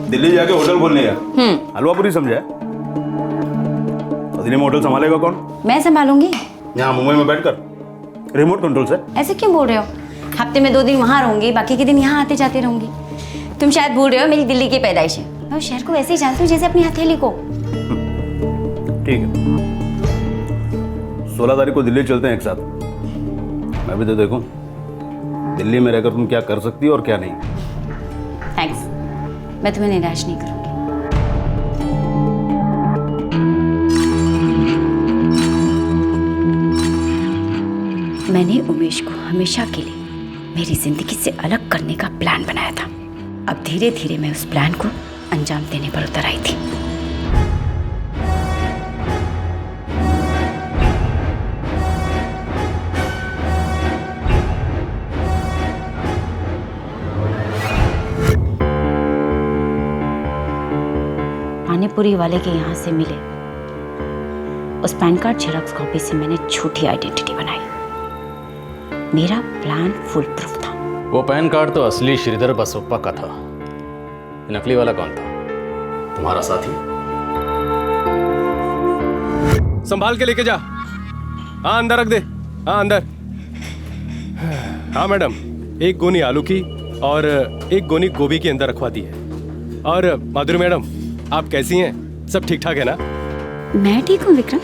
दिल्ली जाके होटल खोलने का हलवापुरी समझा है? और दिल्ली में होटल संभालेगा कौन? मैं संभालूंगी। यहाँ मुंबई में बैठकर रिमोट कंट्रोल से। ऐसे क्यों बोल रहे हो? हफ्ते में 2 दिन वहां रहूंगी, बाकी के दिन यहाँ आते जाते रहूंगी। तुम शायद भूल रहे हो, मेरी दिल्ली की पैदाइश है। मैं उस शहर को वैसे ही जानती हूँ जैसे अपनी हथेली को। ठीक है, 16 तारीख को दिल्ली चलते हैं एक साथ। मैं भी तो देखूं दिल्ली में रहकर तुम क्या कर सकती हो और क्या नहीं। थैंक्स, मैं तुम्हें निराश नहीं करूंगी। मैंने उमेश को हमेशा के लिए मेरी जिंदगी से अलग करने का प्लान बनाया था। अब धीरे धीरे मैं उस प्लान को अंजाम देने पर उतर आई थी। पानीपुरी वाले के यहाँ से मिले उस पैन कार्ड जेरॉक्स कॉपी से मैंने झूठी आइडेंटिटी बनाई। मेरा प्लान फुल प्रूफ था। वो पैन कार्ड तो असली श्रीधर बसोप्पा का था, नकली वाला कौन था? तुम्हारा साथी। संभाल के लेके जा। हाँ अंदर रख दे। हाँ अंदर। हाँ मैडम, 1 गोनी आलू की और 1 गोनी गोभी के अंदर रखवा दी है। और माधुरी मैडम, आप कैसी हैं? सब ठीक ठाक है ना? मैं ठीक हूँ विक्रम,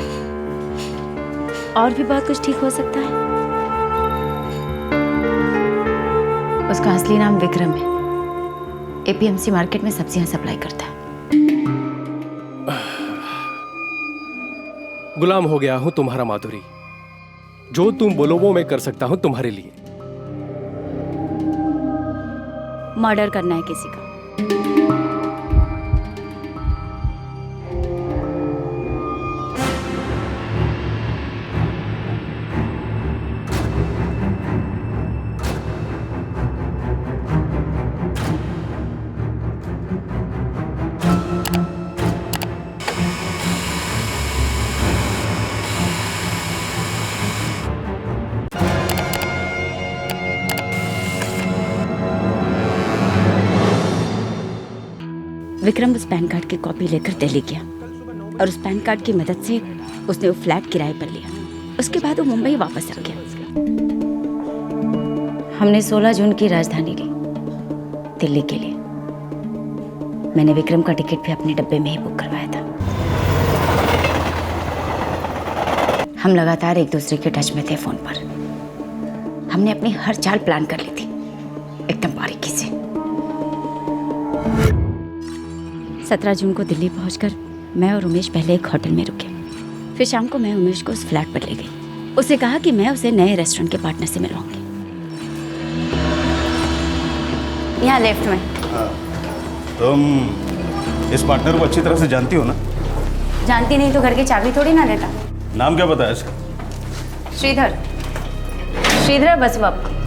और भी बहुत कुछ ठीक हो सकता है। उसका असली नाम विक्रम है, एपीएमसी मार्केट में सब्जियां सप्लाई करता है। गुलाम हो गया हूं तुम्हारा माधुरी, जो तुम बोलो वो मैं कर सकता हूं तुम्हारे लिए। मर्डर करना है किसी का, विक्रम उस पैन कार्ड की कॉपी लेकर दिल्ली गया और उस पैन कार्ड की मदद से उसने वो फ्लैट किराए पर लिया। उसके बाद वो मुंबई वापस आ गया। हमने 16 जून की राजधानी ली दिल्ली के लिए। मैंने विक्रम का टिकट भी अपने डब्बे में ही बुक करवाया था। हम लगातार एक दूसरे के टच में थे फोन पर। हमने अपनी हर चाल प्लान कर ली थी एकदम बारीकी से। 17 जून को दिल्ली पहुंचकर मैं और उमेश पहले एक होटल में रुके। फिर शाम को मैं उमेश को उस फ्लैट पर ले गई। उसे कहा कि मैं उसे नए रेस्टोरेंट के पार्टनर से मिलवाऊंगी। यहाँ लेफ्ट में। तुम इस पार्टनर को अच्छी तरह से जानती हो ना? जानती नहीं तो घर की चाबी थोड़ी ना देता। नाम क्या पता है इसका? श्रीधर, श्रीधर बसवप्पा।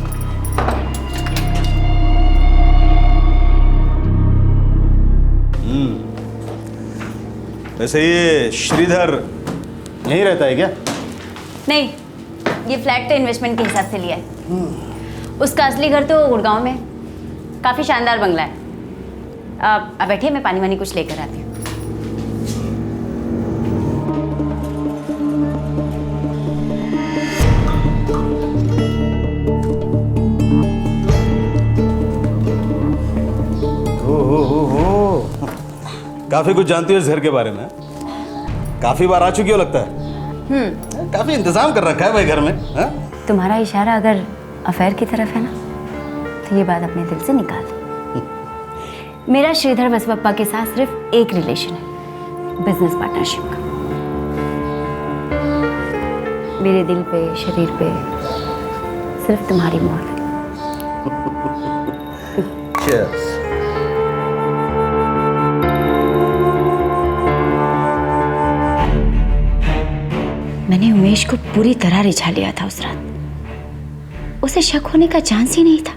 वैसे ये श्रीधर यहीं रहता है क्या? नहीं, ये फ्लैट तो इन्वेस्टमेंट के हिसाब से लिया है। उसका असली घर तो गुड़गांव में। काफी शानदार बंगला है। अब बैठिए, मैं पानी वानी कुछ लेकर आती हूँ। काफी कुछ जानती हो इस घर के बारे में। काफी बार आ चुकी हो लगता है। काफी इंतजाम कर रखा है भाई घर में। हा? तुम्हारा इशारा अगर अफेयर की तरफ है ना, तो ये बात अपने दिल से निकाल दो। मेरा श्रीधर बसवप्पा के साथ सिर्फ एक रिलेशन है, बिजनेस पार्टनरशिप का। मेरे दिल पे, शरीर पे सिर्फ तुम्हारी मोहर है। Cheers. मैंने उमेश को पूरी तरह रिझा लिया था उस रात। उसे शक होने का चांस ही नहीं था।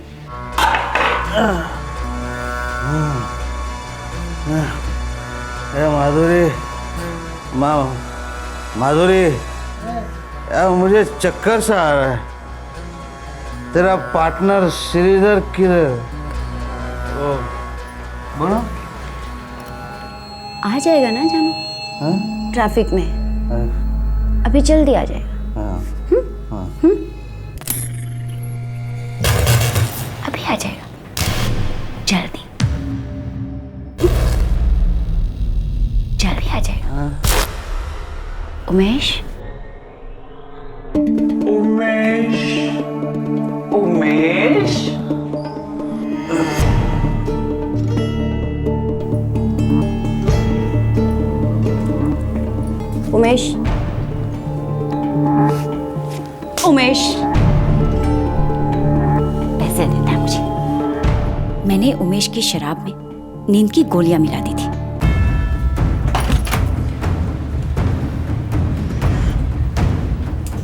माधुरी, माधुरी, यार मुझे चक्कर सा आ रहा है। तेरा पार्टनर श्रीधर किधर? बोलो। आ जाएगा ना जानू, ट्रैफिक में। अभी जल्दी आ जाएगा। अभी आ जाएगा जल्दी, जल्दी आ जाएगा। उमेश, उमेश, उमेश। उमेश, उमेश, पैसे देता है मुझे। मैंने उमेश की शराब में नींद की गोलियां मिला दी थी।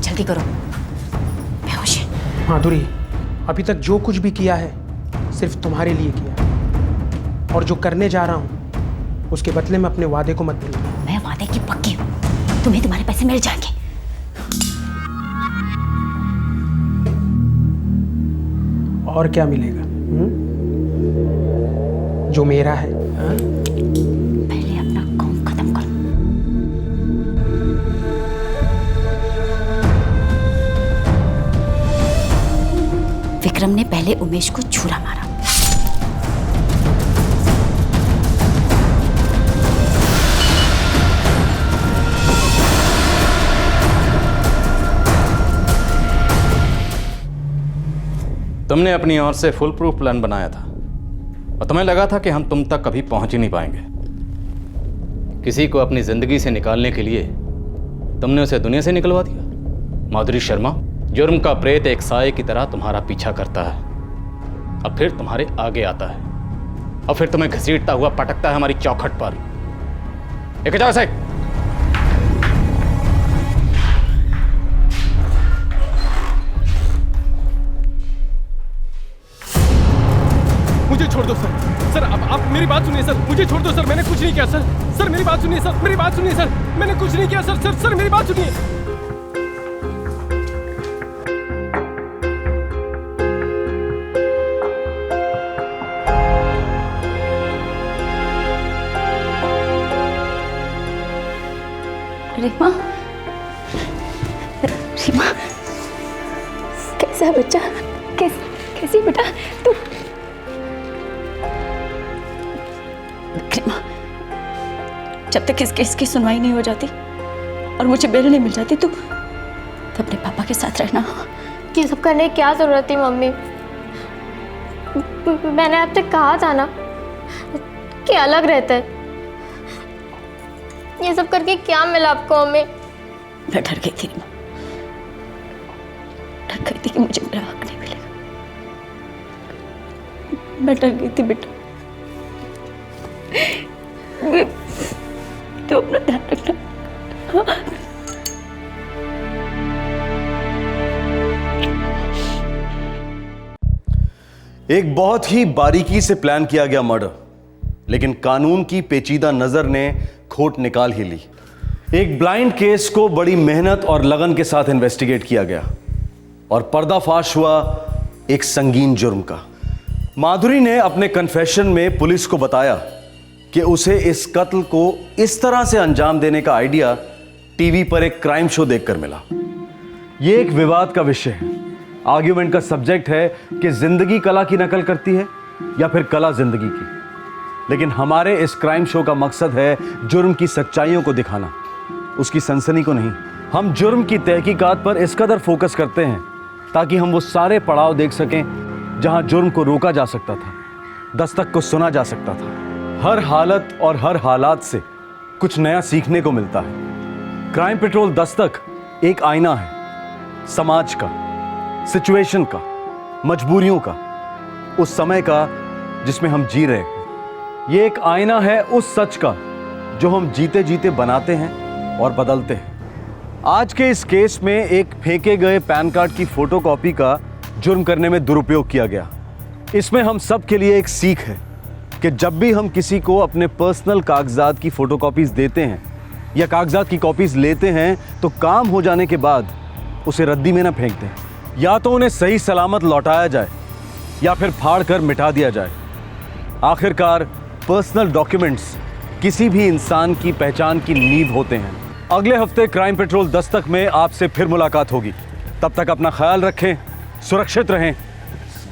जल्दी करो, बेहोश है। माधुरी, अभी तक जो कुछ भी किया है सिर्फ तुम्हारे लिए किया, और जो करने जा रहा हूं उसके बदले में अपने वादे को मत भूलना। मैं वादे की पक्की हूं, तुम्हें तुम्हारे पैसे मिल जाएंगे। और क्या मिलेगा? जो मेरा है। पहले अपना काम खत्म करो। विक्रम ने पहले उमेश को छुरा मारा। तुमने अपनी ओर से फुल प्रूफ प्लान बनाया था और तुम्हें लगा था कि हम तुम तक कभी पहुंच ही नहीं पाएंगे। किसी को अपनी जिंदगी से निकालने के लिए तुमने उसे दुनिया से निकलवा दिया। माधुरी शर्मा, जुर्म का प्रेत एक साए की तरह तुम्हारा पीछा करता है, अब फिर तुम्हारे आगे आता है और फिर तुम्हें घसीटता हुआ पटकता है हमारी चौखट पर। एक जाओ से। मुझे छोड़ दो सर। सर अब आप मेरी बात सुनिए सर, मुझे छोड़ दो सर, मैंने कुछ नहीं किया सर। सर मेरी बात सुनिए सर, मेरी बात सुनिए सर, मैंने कुछ नहीं किया सर। सर सर मेरी बात सुनिए। रीमा, रीमा, कैसा है बच्चा? कैसी बेटा तू? रीमा, जब तक इस केस की सुनवाई नहीं हो जाती और मुझे बेल नहीं मिल जाती, तू अपने पापा के साथ रहना। ये सब करने की क्या जरूरत थी मम्मी? मैंने आपसे कहा था ना कि अलग रहते हैं। ये सब करके क्या मिला आपको मम्मी? मैं डर गई थी रीमा, डर गई थी कि मुझे मेरा हक नहीं मिलेगा। मैं डर गई थी बेटा। तो अपना ध्यान रखना। एक बहुत ही बारीकी से प्लान किया गया मर्डर, लेकिन कानून की पेचीदा नजर ने खोट निकाल ही ली। एक ब्लाइंड केस को बड़ी मेहनत और लगन के साथ इन्वेस्टिगेट किया गया और पर्दाफाश हुआ एक संगीन जुर्म का। माधुरी ने अपने कन्फेशन में पुलिस को बताया कि उसे इस कत्ल को इस तरह से अंजाम देने का आइडिया टीवी पर एक क्राइम शो देखकर मिला। यह एक विवाद का विषय है। आर्ग्यूमेंट का सब्जेक्ट है कि जिंदगी कला की नकल करती है या फिर कला जिंदगी की। लेकिन हमारे इस क्राइम शो का मकसद है जुर्म की सच्चाइयों को दिखाना, उसकी सनसनी को नहीं। हम जुर्म की तहकीकात पर इस कदर फोकस करते हैं ताकि हम वो सारे पड़ाव देख सकें जहां जुर्म को रोका जा सकता था, दस्तक को सुना जा सकता था। हर हालत और हर हालात से कुछ नया सीखने को मिलता है। क्राइम पेट्रोल दस्तक एक आईना है, समाज का, सिचुएशन का, मजबूरियों का, उस समय का जिसमें हम जी रहे हैं। ये एक आईना है उस सच का जो हम जीते जीते बनाते हैं और बदलते हैं। आज के इस केस में एक फेंके गए पैन कार्ड की फोटोकॉपी का जुर्म करने में दुरुपयोग किया गया। इसमें हम सब के लिए एक सीख है कि जब भी हम किसी को अपने पर्सनल कागजात की फोटोकॉपीज देते हैं या कागजात की कॉपीज लेते हैं तो काम हो जाने के बाद उसे रद्दी में ना फेंक दें। या तो उन्हें सही सलामत लौटाया जाए या फिर फाड़ कर मिटा दिया जाए। आखिरकार पर्सनल डॉक्यूमेंट्स किसी भी इंसान की पहचान की नींव होते हैं। अगले हफ्ते क्राइम पेट्रोल दस्तक में आपसे फिर मुलाकात होगी। तब तक अपना ख्याल रखें, सुरक्षित रहें।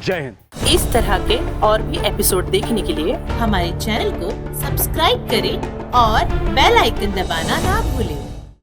जय हिंद। इस तरह के और भी एपिसोड देखने के लिए हमारे चैनल को सब्सक्राइब करें और बेल आइकन दबाना ना भूलें।